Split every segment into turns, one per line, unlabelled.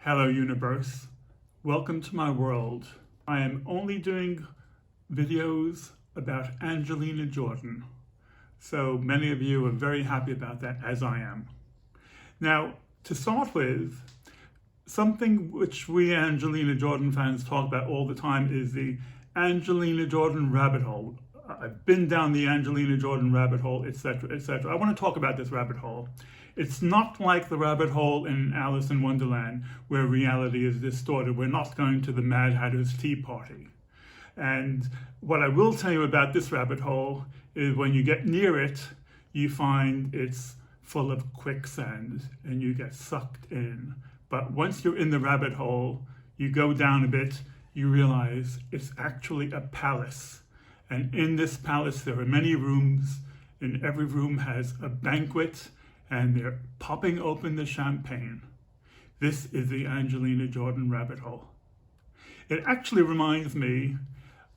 Hello, universe. Welcome to my world. I am only doing videos about Angelina Jordan. So many of you are very happy about that, as I am. Now, to start with, something which we Angelina Jordan fans talk about all the time is the Angelina Jordan rabbit hole. I've been down the Angelina Jordan rabbit hole, etc., etc. I want to talk about this rabbit hole. It's not like the rabbit hole in Alice in Wonderland where reality is distorted. We're not going to the Mad Hatter's Tea Party. And what I will tell you about this rabbit hole is when you get near it, you find it's full of quicksand and you get sucked in. But once you're in the rabbit hole, you go down a bit, you realize it's actually a palace. And in this palace, there are many rooms, and every room has a banquet, and they're popping open the champagne. This is the Angelina Jordan rabbit hole. It actually reminds me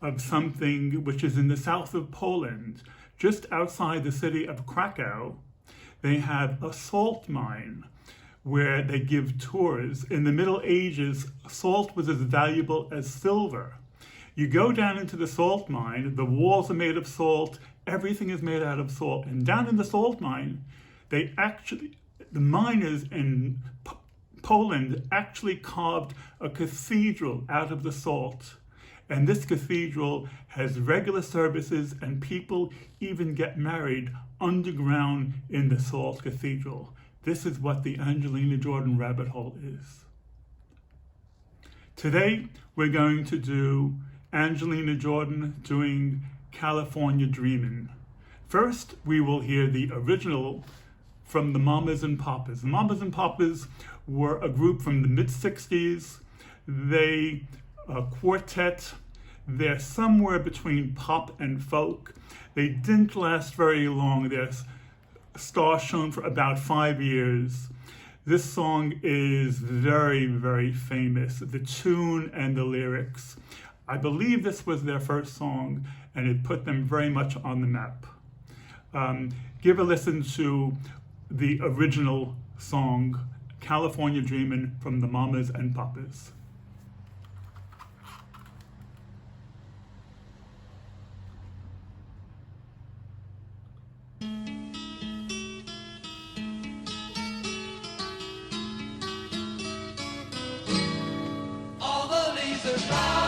of something which is in the south of Poland. Just outside the city of Krakow, they have a salt mine where they give tours. In the Middle Ages, salt was as valuable as silver. You go down into the salt mine, the walls are made of salt, everything is made out of salt. And down in the salt mine, the miners in Poland actually carved a cathedral out of the salt. And this cathedral has regular services and people even get married underground in the salt cathedral. This is what the Angelina Jordan rabbit hole is. Today, we're going to do Angelina Jordan doing California Dreamin'. First, we will hear the original from the Mamas and Papas. The Mamas and Papas were a group from the mid-60s. They a quartet. They're somewhere between pop and folk. They didn't last very long. Their star shone for about 5 years. This song is very, very famous. The tune and the lyrics. I believe this was their first song, and it put them very much on the map. Give a listen to the original song, California Dreamin', from the Mamas and Papas.
All the leaves are brown.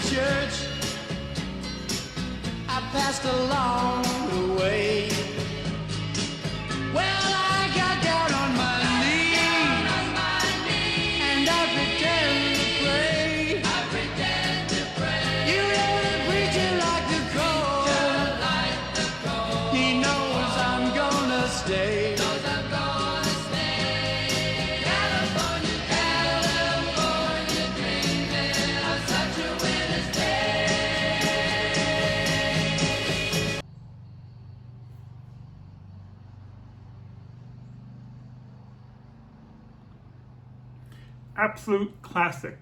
Church I passed along the way. Well, I got down on my knees and I pretend to pray. You know the preacher like the cold. He knows I'm gonna stay.
Absolute classic.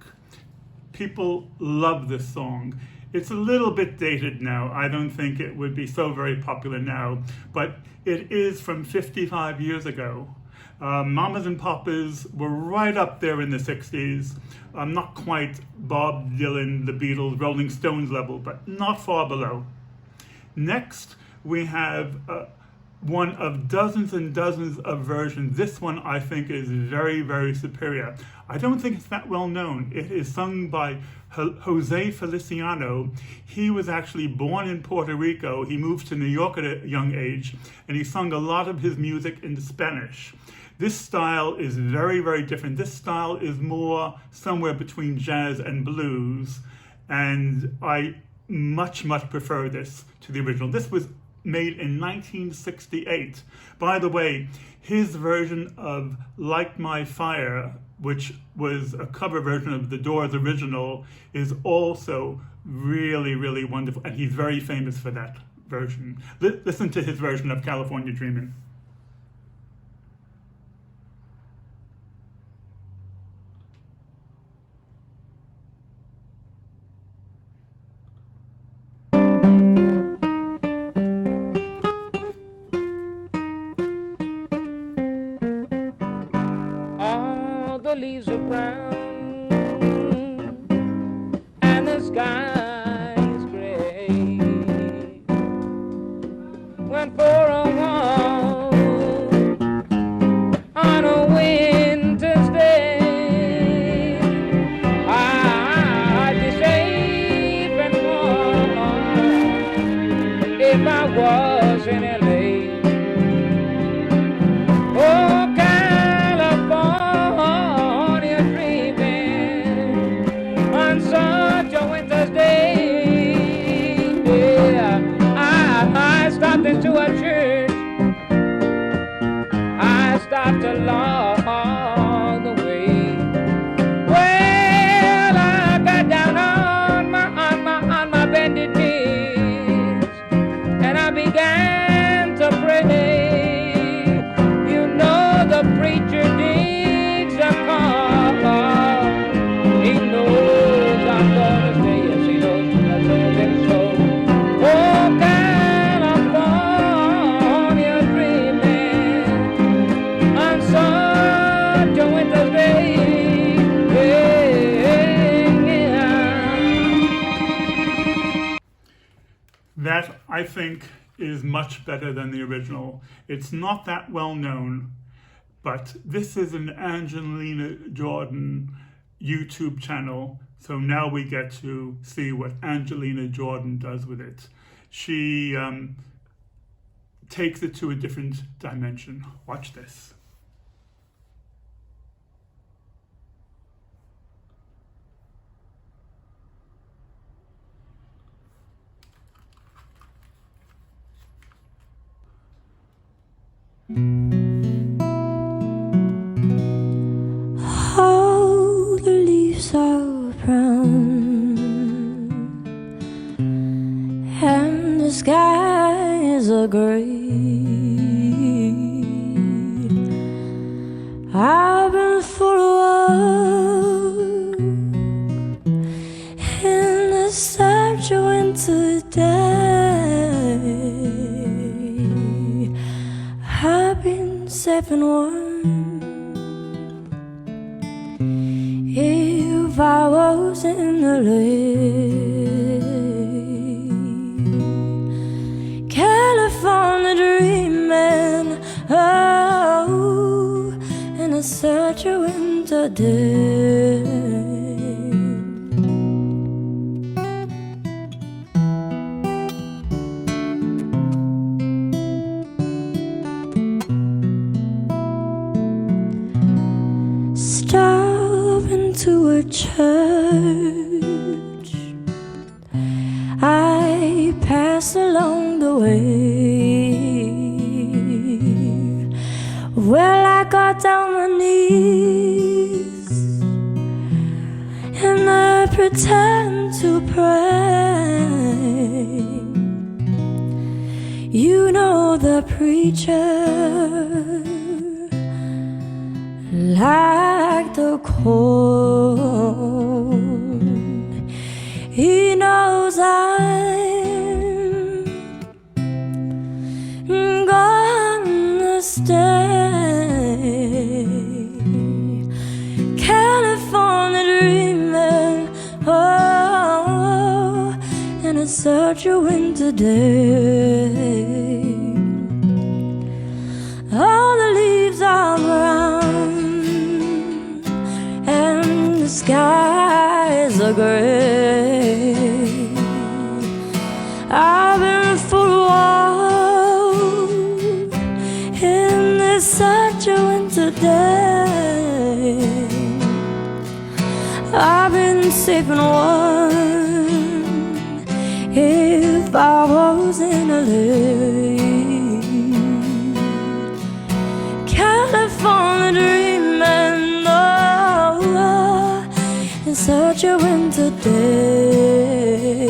People love this song. It's a little bit dated now. I don't think it would be so very popular now, but it is from 55 years ago. Mamas and Papas were right up there in the 60s. Not quite Bob Dylan, the Beatles, Rolling Stones level, but not far below. Next, we have one of dozens and dozens of versions. This one I think is very, very superior. I don't think it's that well known. It is sung by Jose Feliciano. He was actually born in Puerto Rico. He moved to New York at a young age, and he sung a lot of his music in Spanish. This style is very, very different. This style is more somewhere between jazz and blues, and I much, much prefer this to the original. This was made in 1968. By the way, his version of Light My Fire, which was a cover version of the Doors' original, is also really, really wonderful, and he's very famous for that version. Listen to his version of California Dreamin'.
All the leaves are brown and the sky is gray. Went for a walk on a winter's day. I'd be safe and warm if I was in LA. Oh, California dreaming on such a winter's day. Yeah, I stopped into a church. I stopped along the way. Well, I got down on my bended knees, and I began to pray. You know the preacher needs a call. He knows I'm gonna stay. Yes, he knows I told him so. Oh, California dreaming on such a winter's day. Yeah.
That, I think, is much better than the original. It's not that well known, but this is an Angelina Jordan YouTube channel, so now we get to see what Angelina Jordan does with it. She takes it to a different dimension. Watch this.
All the leaves are brown and the skies are gray. I've been for a walk in the such a winter day. I've been safe and warm if I was in the lake. California dreaming, oh, in a such a winter day. Stop into a church I passed along the way. Well, I got down my knees and I pretend to pray. You know the preacher, like the cold, he knows I'm gonna stay. California dreaming, oh, in a such a winter day. All the leaves are brown and the skies are gray. I've been for a walk in this such a winter day. I've been safe and warm if if I was in LA. California dreaming, oh, in such a winter day.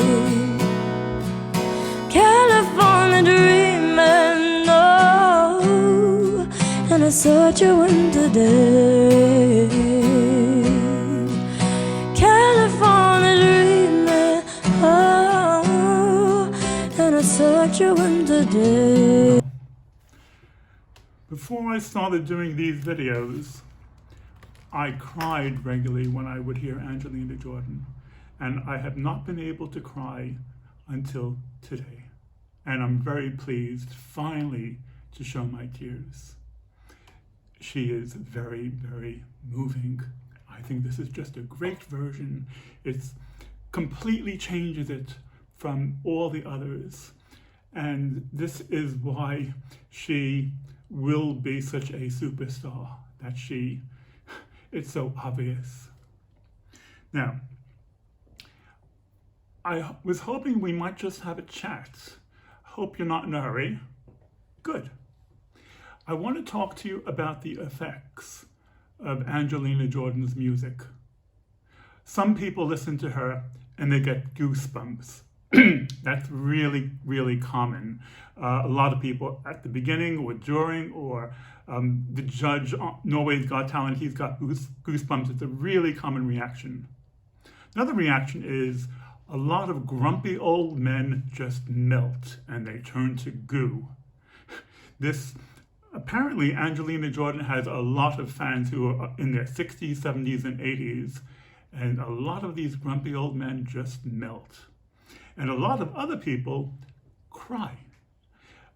California dreaming, oh, and it's such a winter day. California dreaming, oh, and it's such a winter day.
Before I started doing these videos, I cried regularly when I would hear Angelina Jordan, and I have not been able to cry until today. And I'm very pleased, finally, to show my tears. She is very, very moving. I think this is just a great version. It completely changes it from all the others. And this is why she will be such a superstar, that it's so obvious. Now, I was hoping we might just have a chat. Hope you're not in a hurry. Good. I want to talk to you about the effects of Angelina Jordan's music. Some people listen to her and they get goosebumps. That's really, really common. A lot of people at the beginning or during, or the judge on Norway's Got Talent, he's got goosebumps. It's a really common reaction. Another reaction is a lot of grumpy old men just melt and they turn to goo. Apparently Angelina Jordan has a lot of fans who are in their 60s, 70s, and 80s, and a lot of these grumpy old men just melt. And a lot of other people cry.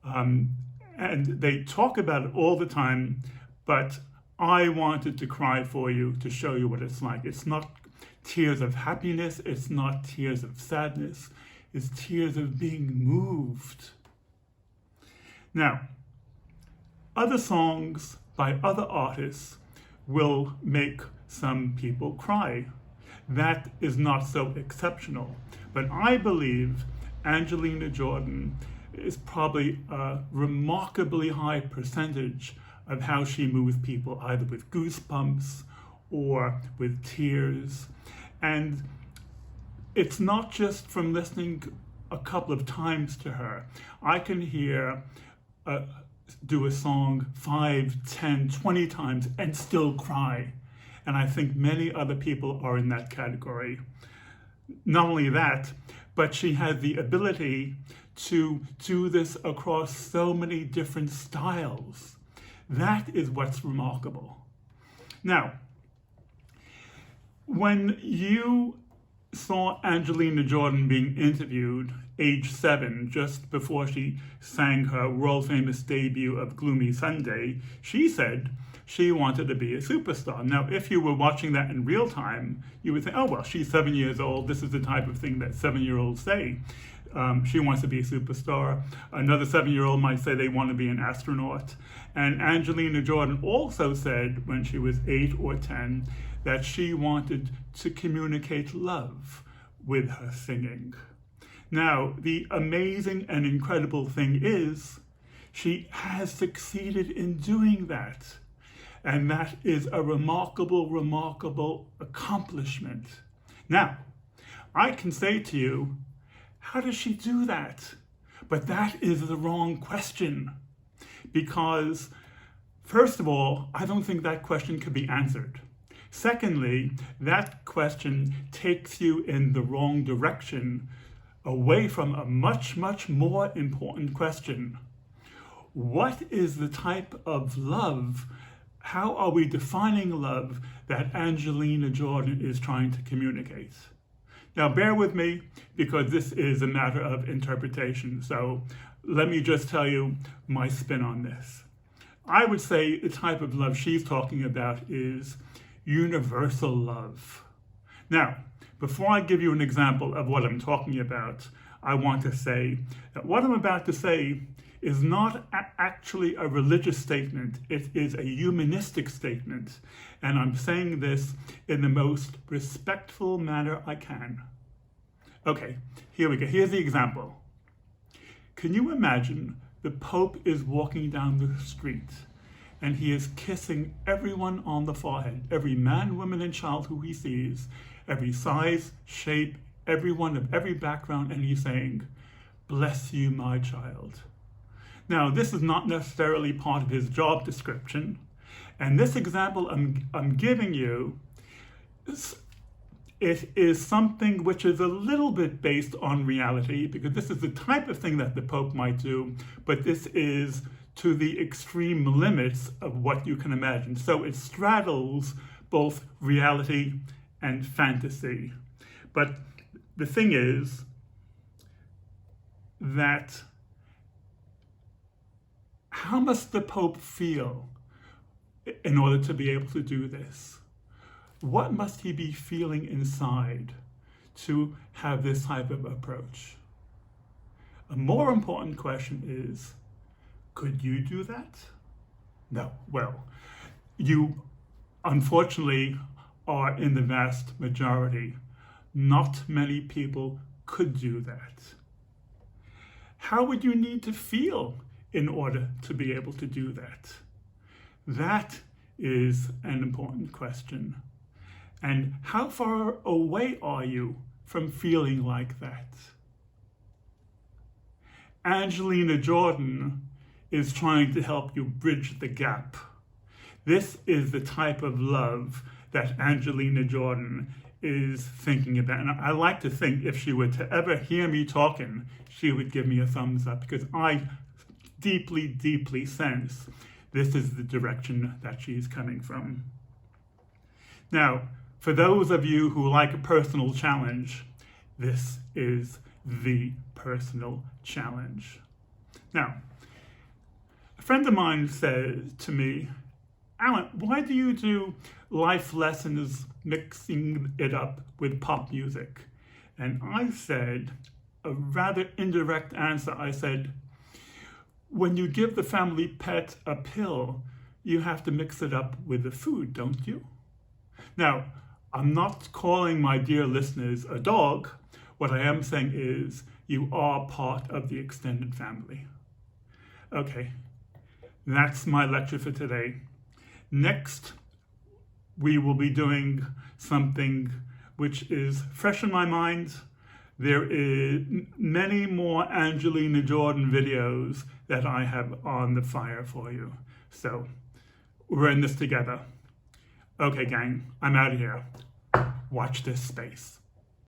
And they talk about it all the time, but I wanted to cry for you to show you what it's like. It's not tears of happiness, it's not tears of sadness, it's tears of being moved. Now, other songs by other artists will make some people cry. That is not so exceptional. But I believe Angelina Jordan is probably a remarkably high percentage of how she moves people, either with goosebumps or with tears. And it's not just from listening a couple of times to her. I can hear do a song 5, 10, 20 times and still cry. And I think many other people are in that category. Not only that, but she has the ability to do this across so many different styles. That is what's remarkable. Now, when you saw Angelina Jordan being interviewed, age 7, just before she sang her world-famous debut of Gloomy Sunday, she said she wanted to be a superstar. Now, if you were watching that in real time, you would think, oh, well, she's 7 years old. This is the type of thing that 7-year-olds say. She wants to be a superstar. Another 7-year-old might say they want to be an astronaut. And Angelina Jordan also said when she was 8 or 10 that she wanted to communicate love with her singing. Now, the amazing and incredible thing is she has succeeded in doing that. And that is a remarkable, remarkable accomplishment. Now, I can say to you, how does she do that? But that is the wrong question. Because, first of all, I don't think that question could be answered. Secondly, that question takes you in the wrong direction, away from a much, much more important question. What is the type of love? How are we defining love that Angelina Jordan is trying to communicate? Now, bear with me, because this is a matter of interpretation. So let me just tell you my spin on this. I would say the type of love she's talking about is universal love. Now, before I give you an example of what I'm talking about, I want to say that what I'm about to say is not actually a religious statement. It is a humanistic statement. And I'm saying this in the most respectful manner I can. Okay, here we go. Here's the example. Can you imagine the Pope is walking down the street and he is kissing everyone on the forehead, every man, woman, and child who he sees, every size, shape, everyone of every background, and he's saying, "Bless you, my child." Now, this is not necessarily part of his job description, and this example I'm giving you, it is something which is a little bit based on reality, because this is the type of thing that the Pope might do, but this is to the extreme limits of what you can imagine. So it straddles both reality and fantasy. But the thing is that how must the Pope feel in order to be able to do this? What must he be feeling inside to have this type of approach? A more important question is, could you do that? No. Well, you unfortunately are in the vast majority. Not many people could do that. How would you need to feel in order to be able to do that? That is an important question. And how far away are you from feeling like that? Angelina Jordan is trying to help you bridge the gap. This is the type of love that Angelina Jordan is thinking about. And I like to think if she were to ever hear me talking, she would give me a thumbs up, because I deeply, deeply sense this is the direction that she's coming from. Now, for those of you who like a personal challenge, this is the personal challenge. Now, a friend of mine said to me, "Alan, why do you do life lessons mixing it up with pop music?" And I said, a rather indirect answer, I said, when you give the family pet a pill, you have to mix it up with the food, don't you? Now, I'm not calling my dear listeners a dog. What I am saying is you are part of the extended family. Okay, that's my lecture for today. Next, we will be doing something which is fresh in my mind. There is many more Angelina Jordan videos that I have on the fire for you. So we're in this together. Okay, gang, I'm out of here. Watch this space.